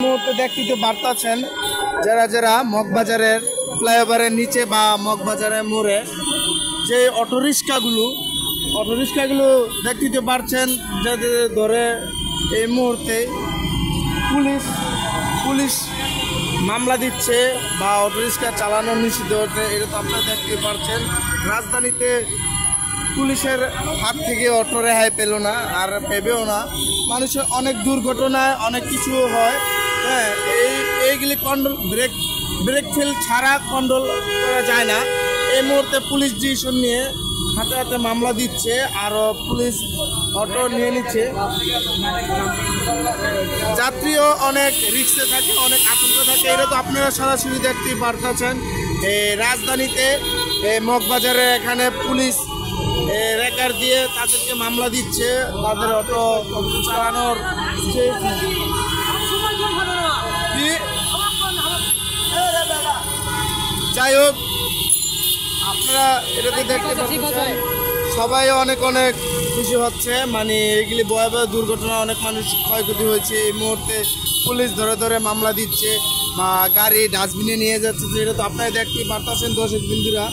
মুহূর্তে দেখতে পারতেছেন যারা যারা মগবাজারের ফ্লাইওভারের নিচে বা মগবাজারের মোড়ে যে অটোরিক্সাগুলো দেখতে পারছেন যাদের ধরে এই মুহূর্তে পুলিশ মামলা দিচ্ছে বা অটোরিক্সা চালানো নিষিদ্ধ হতে, এটা তো আপনারা দেখতে পারছেন। রাজধানীতে পুলিশের হাত থেকে অটো রেহাই পেল না, আর পেবেও না। মানুষের অনেক দুর্ঘটনায় অনেক কিছু হয়, হ্যাঁ, এইগুলি কন্ট্রোল ব্রেক ফেল ছাড়া কন্ট্রোল করা যায় না। এই মুহূর্তে পুলিশ ডিসিশন নিয়ে হাতে হাতে মামলা দিচ্ছে, আর পুলিশ অটো নিয়ে নিচ্ছে। যাত্রীও অনেক রিক্সে থাকে, অনেক আতঙ্ক থাকে। এটা তো আপনারা সরাসরি দেখতেই পারতেছেন। রাজধানীতে মগবাজারে এখানে পুলিশ রেকার দিয়ে তাদেরকে মামলা দিচ্ছে, তাদের অটো চালানোর যাই হোক, আপনারা এটাতে দেখতে পাচ্ছেন সবাই অনেক অনেক খুশি হচ্ছে। মানে এগুলি ভয়াবহ দুর্ঘটনা, অনেক মানুষ ক্ষয়ক্ষতি হয়েছে। এই মুহূর্তে পুলিশ ধরে ধরে মামলা দিচ্ছে বা গাড়ি ডাস্টবিনে নিয়ে যাচ্ছে। এটা তো আপনারা দেখতেই পারতেছেন দর্শক বিন্দুরা।